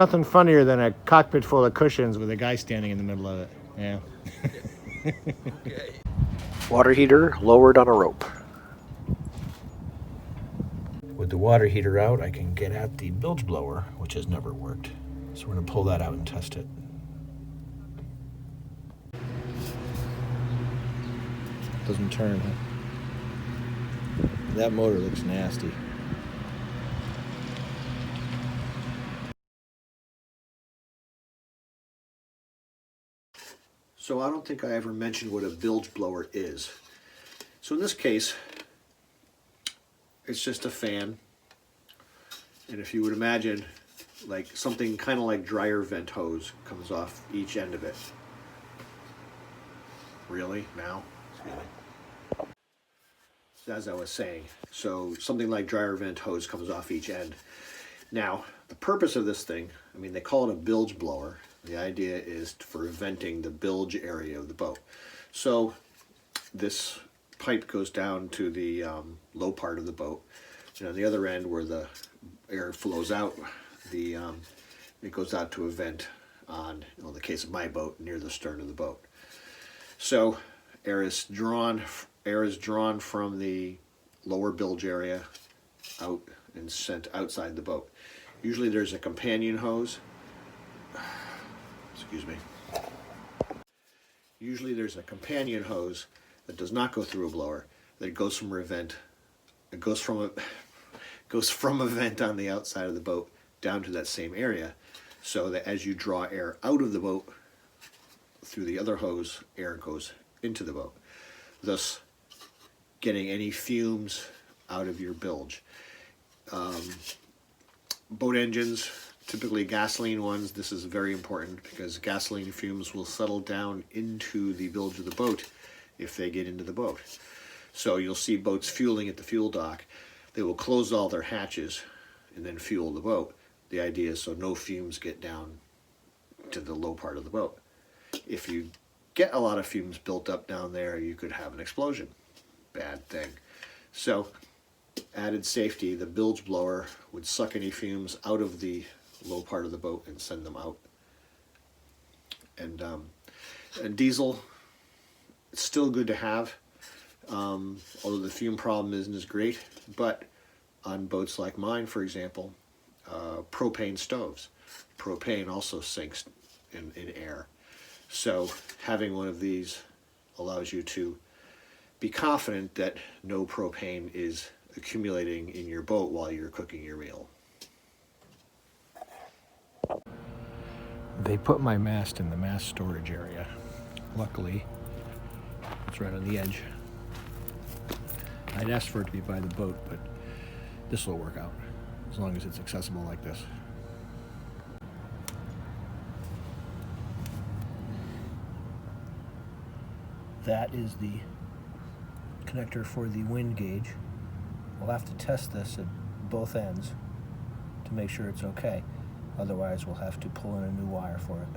Nothing funnier than a cockpit full of cushions with a guy standing in the middle of it. Yeah. Okay. Water heater lowered on a rope. With the water heater out, I can get at the bilge blower, which has never worked. So we're going to pull that out and test it. Doesn't turn, huh? That motor looks nasty. So I don't think I ever mentioned what a bilge blower is. So in this case, it's just a fan. And if you would imagine, like something kind of like dryer vent hose comes off each end of it. Really? Now? Excuse me. As I was saying, so something like dryer vent hose comes off each end. Now, the purpose of this thing, I mean, they call it a bilge blower. The idea is for venting the bilge area of the boat. So this pipe goes down to the low part of the boat. And on the other end where the air flows out, it goes out to a vent on, in the case of my boat, near the stern of the boat. So air is drawn from the lower bilge area out and sent outside the boat. Usually there's a companion hose. Excuse me. Usually there's a companion hose that does not go through a blower, that goes from a vent. It goes from a vent on the outside of the boat down to that same area, so that as you draw air out of the boat through the other hose, air goes into the boat, thus getting any fumes out of your bilge. Boat engines, typically gasoline ones, this is very important because gasoline fumes will settle down into the bilge of the boat if they get into the boat. So you'll see boats fueling at the fuel dock. They will close all their hatches and then fuel the boat. The idea is so no fumes get down to the low part of the boat. If you get a lot of fumes built up down there, you could have an explosion. Bad thing. So, added safety, the bilge blower would suck any fumes out of the low part of the boat and send them out. And diesel, it's still good to have, although the fume problem isn't as great. But on boats like mine, for example, propane stoves. Propane also sinks in air. So having one of these allows you to be confident that no propane is accumulating in your boat while you're cooking your meal. They put my mast in the mast storage area. Luckily, it's right on the edge. I'd asked for it to be by the boat, but this will work out as long as it's accessible like this. That is the connector for the wind gauge. We'll have to test this at both ends to make sure it's okay. Otherwise, we'll have to pull in a new wire for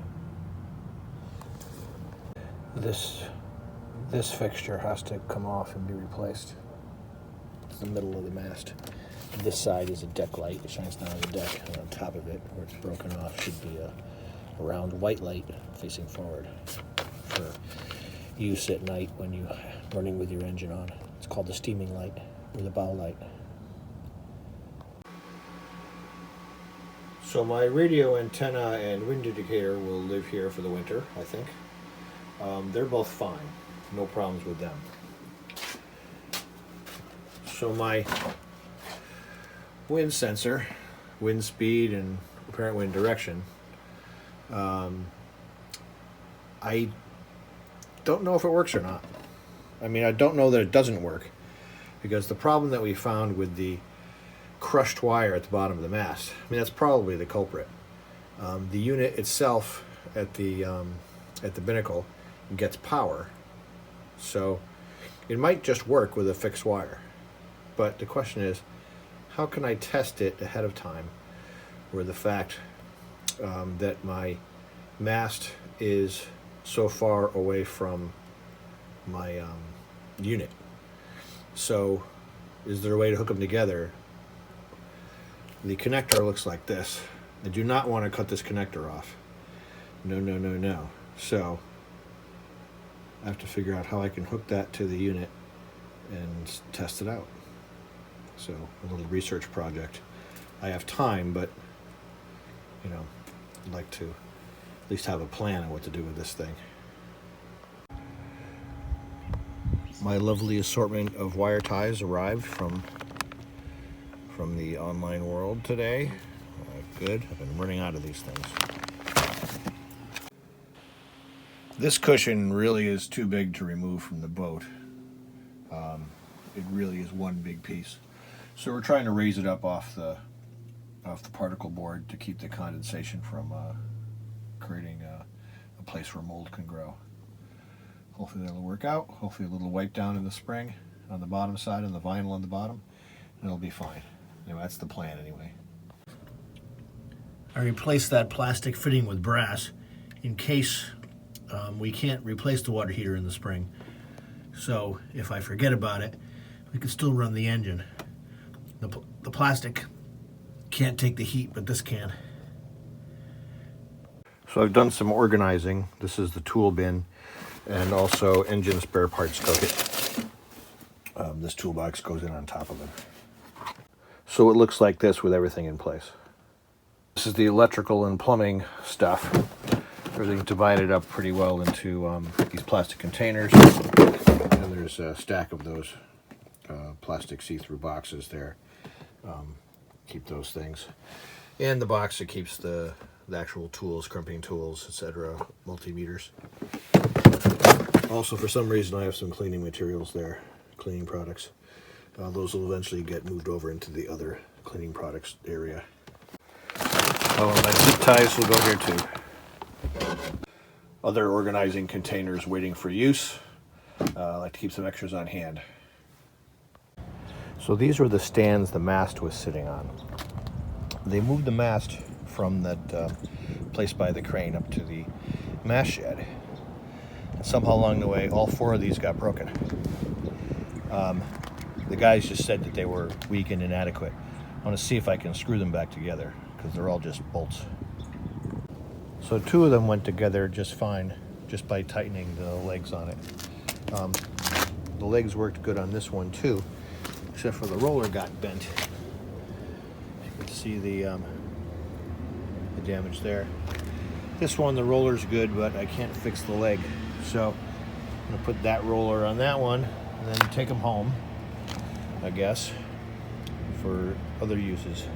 it. This fixture has to come off and be replaced. It's the middle of the mast. This side is a deck light. It shines down on the deck, and on top of it, where it's broken off, should be a round white light facing forward for use at night when you're running with your engine on. It's called the steaming light or the bow light. So my radio antenna and wind indicator will live here for the winter, I think. They're both fine. No problems with them. So my wind sensor, wind speed and apparent wind direction, I don't know if it works or not. I mean, I don't know that it doesn't work, because the problem that we found with the crushed wire at the bottom of the mast, I mean, that's probably the culprit. The unit itself at the binnacle gets power, so it might just work with a fixed wire. But the question is, how can I test it ahead of time, where the fact that my mast is so far away from my unit? So is there a way to hook them together? The connector looks like this. I do not want to cut this connector off. No, no, no, no. So I have to figure out how I can hook that to the unit and test it out. So a little research project. I have time, but you know, I'd like to at least have a plan on what to do with this thing. My lovely assortment of wire ties arrived from the online world today. Good. I've been running out of these things. This cushion really is too big to remove from the boat. It really is one big piece. So we're trying to raise it up off the particle board to keep the condensation from creating a place where mold can grow. Hopefully that'll work out. Hopefully a little wipe down in the spring on the bottom side and the vinyl on the bottom, and it'll be fine. Anyway, that's the plan anyway. I replaced that plastic fitting with brass in case we can't replace the water heater in the spring. So if I forget about it, we can still run the engine. The plastic can't take the heat, but this can. So I've done some organizing. This is the tool bin and also engine spare parts go kit. This toolbox goes in on top of it. So it looks like this with everything in place. This is the electrical and plumbing stuff. Everything divided up pretty well into these plastic containers. And there's a stack of those plastic see-through boxes there. Keep those things. And the box that keeps the actual tools, crimping tools, etc., multimeters. Also, for some reason, I have some cleaning materials there, cleaning products. Those will eventually get moved over into the other cleaning products area. Oh, and my zip ties will go here too. Other organizing containers waiting for use. I like to keep some extras on hand. So these are the stands the mast was sitting on. They moved the mast from that place by the crane up to the mast shed. Somehow along the way, all four of these got broken. The guys just said that they were weak and inadequate. I want to see if I can screw them back together because they're all just bolts. So two of them went together just fine, just by tightening the legs on it. The legs worked good on this one too, except for the roller got bent. You can see the damage there. This one, the roller's good, but I can't fix the leg. So I'm gonna put that roller on that one and then take them home, I guess, for other uses.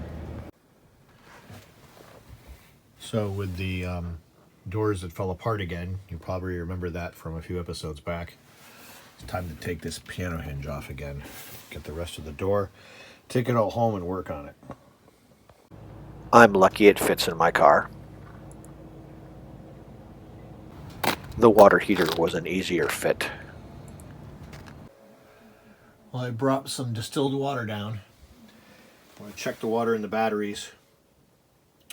So with the doors that fell apart again, you probably remember that from a few episodes back. It's time to take this piano hinge off again, get the rest of the door, take it all home and work on it. I'm lucky it fits in my car. The water heater was an easier fit. Well, I brought some distilled water down. I want to check the water in the batteries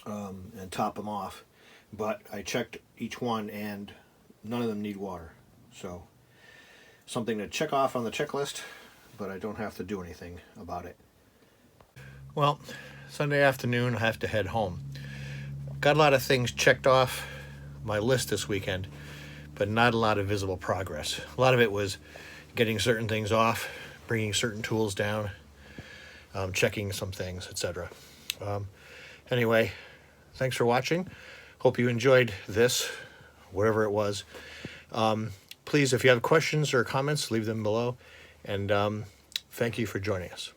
and top them off. But I checked each one and none of them need water. So something to check off on the checklist, but I don't have to do anything about it. Well, Sunday afternoon, I have to head home. Got a lot of things checked off my list this weekend, but not a lot of visible progress. A lot of it was getting certain things off, bringing certain tools down, checking some things, etc. Anyway, thanks for watching. Hope you enjoyed this, whatever it was. Please, if you have questions or comments, leave them below. And thank you for joining us.